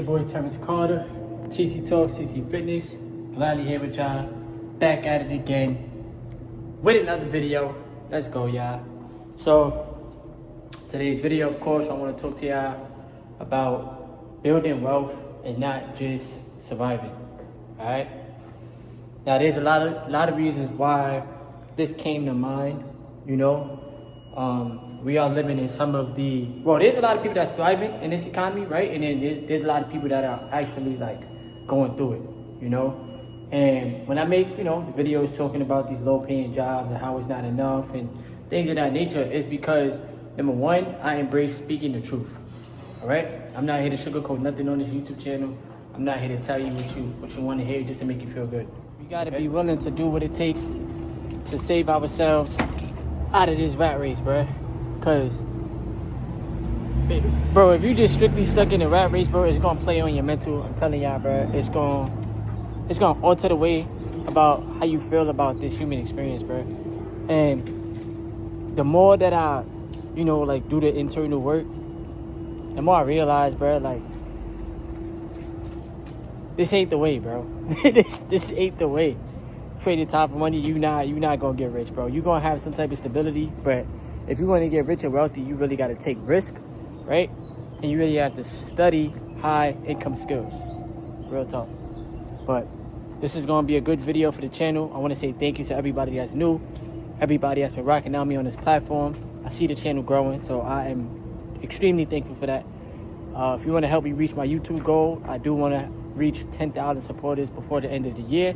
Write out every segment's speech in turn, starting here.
your boy Terrence Carter, TC Talk, TC Fitness. Gladly here with y'all. Back at it again with another video. Let's go, y'all. So, today's video, of course, I want to talk to y'all about building wealth and not just surviving. Alright? Now, there's a lot of reasons why this came to mind, you know. We are living in some of there's a lot of people that's thriving in this economy, right? And then there's a lot of people that are actually like going through it, you know? And when I make, the videos talking about these low paying jobs and how it's not enough and things of that nature, it's because number one, I embrace speaking the truth. All right? I'm not here to sugarcoat nothing on this YouTube channel. I'm not here to tell you what you want to hear just to make you feel good. We gotta be willing to do what it takes to save ourselves out of this rat race, bruh. Cause, bro, if you just strictly stuck in the rat race, bro, it's gonna play on your mental. I'm telling y'all, bro, it's gonna alter the way about how you feel about this human experience, bro. And the more that I, do the internal work, the more I realize, bro, like, this ain't the way, bro. this ain't the way. Trading time for money, you're not gonna get rich, bro. You're gonna have some type of stability, but if you want to get rich and wealthy, you really got to take risk, right? And you really have to study high income skills. Real talk. But this is gonna be a good video for the channel. I want to say thank you to everybody that's new, everybody that's been rocking out me on this platform. I see the channel growing, so I am extremely thankful for that. If you want to help me reach my YouTube goal, I do want to reach 10,000 supporters before the end of the year.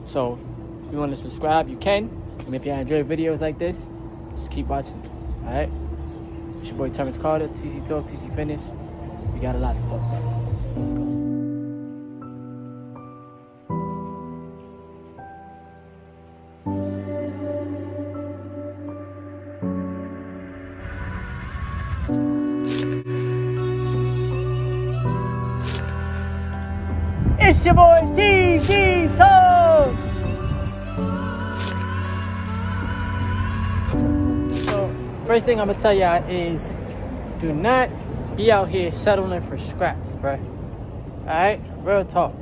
So if you want to subscribe, you can. And if you enjoy videos like this, just keep watching. All right? It's your boy Terrence Carter, TC Talk, TC Fitness. We got a lot to talk about. Let's go. It's your boy TC Talk. So, first thing I'm gonna tell y'all is, do not be out here settling for scraps, bruh. Alright? Real talk.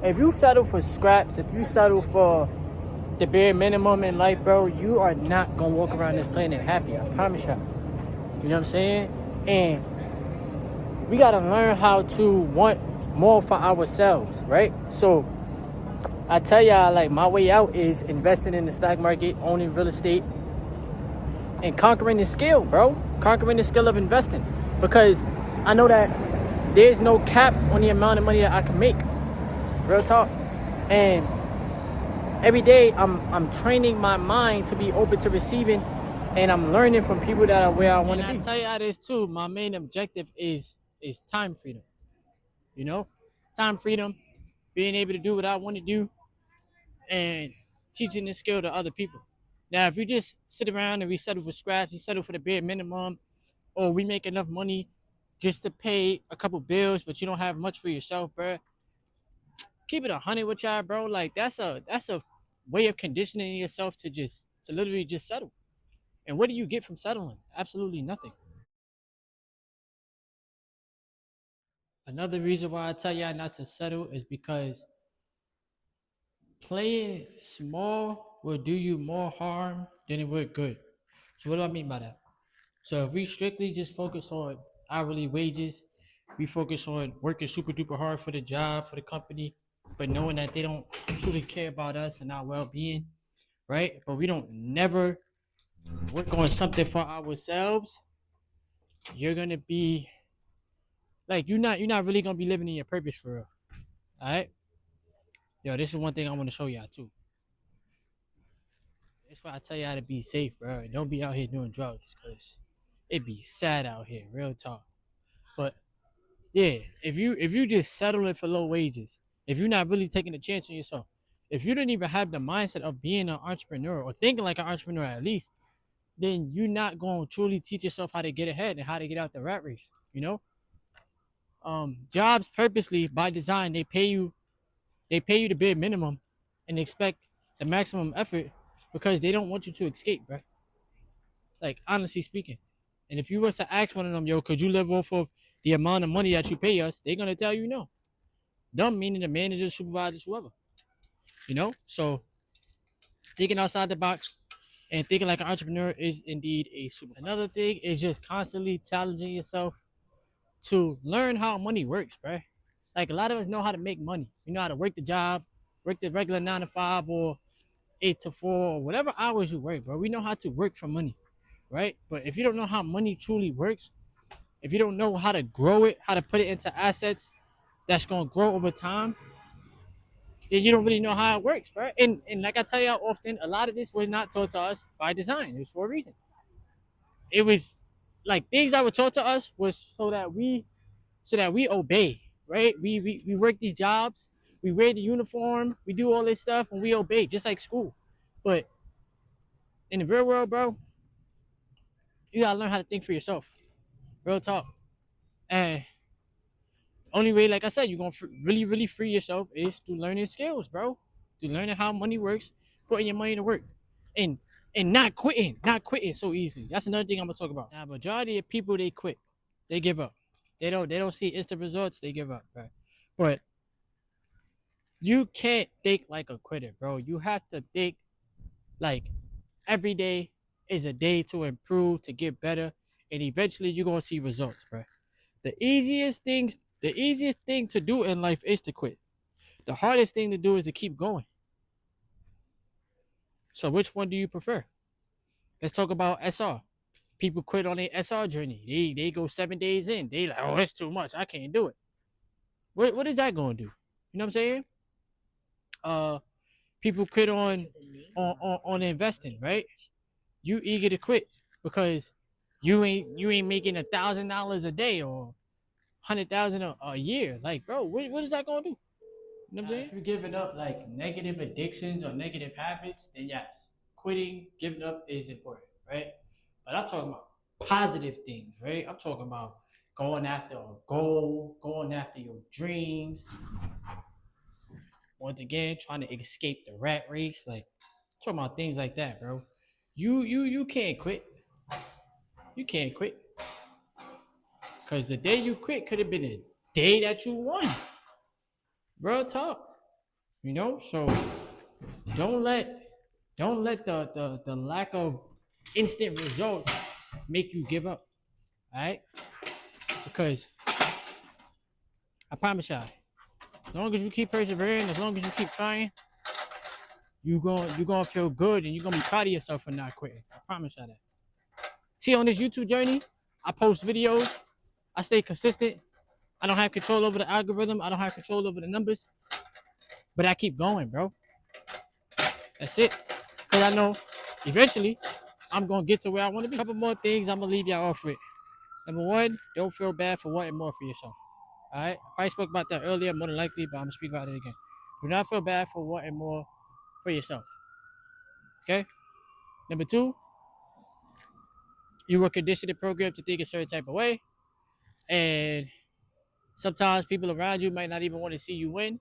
If you settle for scraps, if you settle for the bare minimum in life, bro, you are not gonna walk around this planet happy. I promise y'all. You know what I'm saying? And we gotta learn how to want more for ourselves, right? So I tell y'all, like, my way out is investing in the stock market, owning real estate, and conquering the skill, bro. Conquering the skill of investing. Because I know that there's no cap on the amount of money that I can make. Real talk. And every day I'm training my mind to be open to receiving, and I'm learning from people that are where I want to be. I tell y'all this too, my main objective is time freedom. Time freedom, being able to do what I want to do, and teaching this skill to other people. Now, if you just sit around and we settle for scraps, you settle for the bare minimum, or we make enough money just to pay a couple bills, but you don't have much for yourself, bro. Keep it 100 with y'all, bro. Like, that's a way of conditioning yourself to literally just settle. And what do you get from settling? Absolutely nothing. Another reason why I tell y'all not to settle is because playing small will do you more harm than it would good. So what do I mean by that? So if we strictly just focus on hourly wages, we focus on working super duper hard for the job, for the company, but knowing that they don't truly care about us and our well-being, right? But we don't never work on something for ourselves, you're gonna be like, you're not really gonna be living in your purpose for real. All right? Yo, this is one thing I want to show y'all too. That's why I tell y'all to be safe, bro. Don't be out here doing drugs, because it be sad out here, real talk. But yeah, if you just settling for low wages, if you're not really taking a chance on yourself, if you don't even have the mindset of being an entrepreneur or thinking like an entrepreneur at least, then you're not going to truly teach yourself how to get ahead and how to get out the rat race. Jobs purposely by design, they pay you the bare minimum and expect the maximum effort because they don't want you to escape, bro. Like, honestly speaking, And if you were to ask one of them, yo, could you live off of the amount of money that you pay us? They're gonna tell you no. Them meaning the managers, supervisors, whoever. You know? So thinking outside the box and thinking like an entrepreneur is indeed a super. Another thing is just constantly challenging yourself to learn how money works, bro. Like a lot of us know how to make money. We know how to work the job, work the regular 9 to 5 or 8 to 4 or whatever hours you work, bro. We know how to work for money, right? But if you don't know how money truly works, if you don't know how to grow it, how to put it into assets that's gonna grow over time, then you don't really know how it works, bro. And like I tell y'all often, a lot of this was not taught to us by design. It was for a reason. It was like things that were taught to us was so that we obey, right? We work these jobs, we wear the uniform, we do all this stuff, and we obey, just like school. But in the real world, bro, you gotta learn how to think for yourself. Real talk. And only way, like I said, you're gonna really, really free yourself is through learning skills, bro. Through learning how money works, putting your money to work, and not quitting so easily. That's another thing I'm gonna talk about. Now, majority of people they quit, they give up. They don't see instant results, they give up, bro. But you can't think like a quitter, bro. You have to think like every day is a day to improve, to get better, and eventually you're gonna see results, bro. The easiest thing to do in life is to quit. The hardest thing to do is to keep going. So which one do you prefer? Let's talk about SR. People quit on their SR journey. They go 7 days in. They like, oh, that's too much. I can't do it. What is that going to do? You know what I'm saying? People quit on investing, right? You eager to quit because you ain't making $1,000 a day or 100,000 a year. Like, bro, what is that gonna do? You know what I'm saying? If you're giving up like negative addictions or negative habits, then yes, quitting, giving up is important, right? But I'm talking about positive things, right? I'm talking about going after a goal, going after your dreams. Once again, trying to escape the rat race, like talking about things like that, bro. You can't quit. You can't quit. Cause the day you quit could have been a day that you won. Real talk. You know, so don't let the lack of instant results make you give up. Alright? Because I promise y'all, as long as you keep persevering, as long as you keep trying, you're gonna feel good and you're gonna be proud of yourself for not quitting. I promise y'all that. See, on this YouTube journey, I post videos, I stay consistent. I don't have control over the algorithm, I don't have control over the numbers, but I keep going, bro. That's it. Because I know eventually I'm going to get to where I want to be. A couple more things I'm going to leave y'all off with. Number one, don't feel bad for wanting more for yourself. All right? I spoke about that earlier, more than likely, but I'm going to speak about it again. Do not feel bad for wanting more for yourself. Okay? Number two, you were conditioned and programmed to think a certain type of way. And sometimes people around you might not even want to see you win.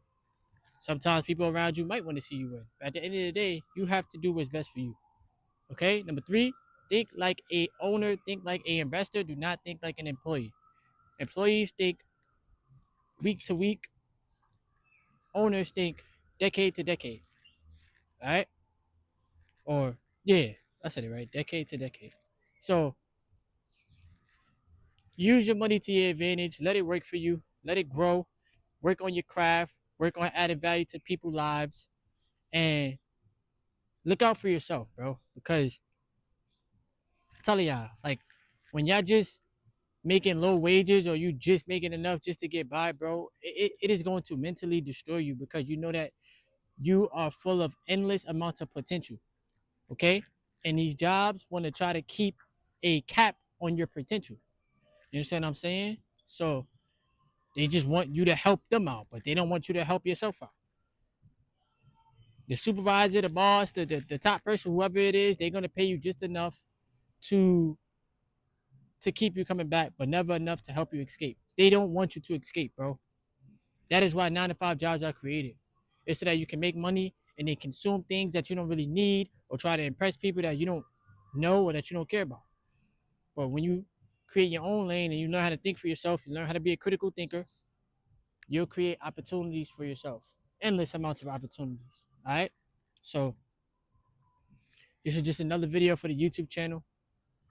Sometimes people around you might want to see you win. But at the end of the day, you have to do what's best for you. Okay? Number three, think like a owner, think like an investor, do not think like an employee. Employees think week to week, owners think decade to decade. All right? Or yeah, I said it right, decade to decade. So use your money to your advantage, let it work for you, let it grow, work on your craft, work on adding value to people's lives, and look out for yourself, bro. Because I'm telling y'all, like when y'all just making low wages or you just making enough just to get by, bro, it is going to mentally destroy you because you know that you are full of endless amounts of potential. Okay? And these jobs want to try to keep a cap on your potential. You understand what I'm saying? So they just want you to help them out, but they don't want you to help yourself out. The supervisor, the boss, the top person, whoever it is, they're gonna pay you just enough to keep you coming back, but never enough to help you escape. They don't want you to escape, bro. That is why 9 to 5 jobs are created. It's so that you can make money and then consume things that you don't really need or try to impress people that you don't know or that you don't care about. But when you create your own lane and you learn how to think for yourself, you learn how to be a critical thinker, you'll create opportunities for yourself. Endless amounts of opportunities. All right. So this is just another video for the YouTube channel.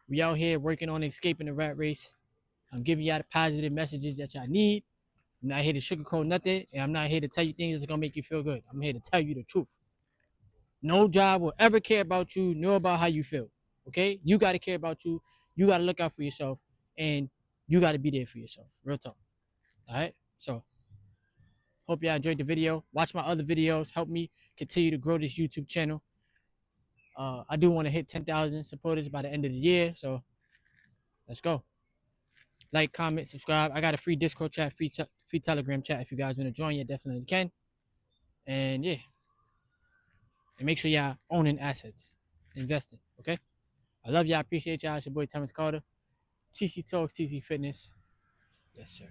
We out here working on escaping the rat race. I'm giving y'all the positive messages that y'all need. I'm not here to sugarcoat nothing, and I'm not here to tell you things that's gonna make you feel good. I'm here to tell you the truth. No job will ever care about you, know about how you feel. Okay? You gotta care about you. You gotta look out for yourself, and you gotta be there for yourself. Real talk. All right. So hope y'all enjoyed the video. Watch my other videos. Help me continue to grow this YouTube channel. I do want to hit 10,000 supporters by the end of the year. So let's go. Like, comment, subscribe. I got a free Discord chat, free Telegram chat. If you guys want to join, you definitely can. And yeah. And make sure y'all owning assets. Investing. Okay? I love y'all. Appreciate y'all. It's your boy Thomas Carter. TC Talks, TC Fitness. Yes, sir.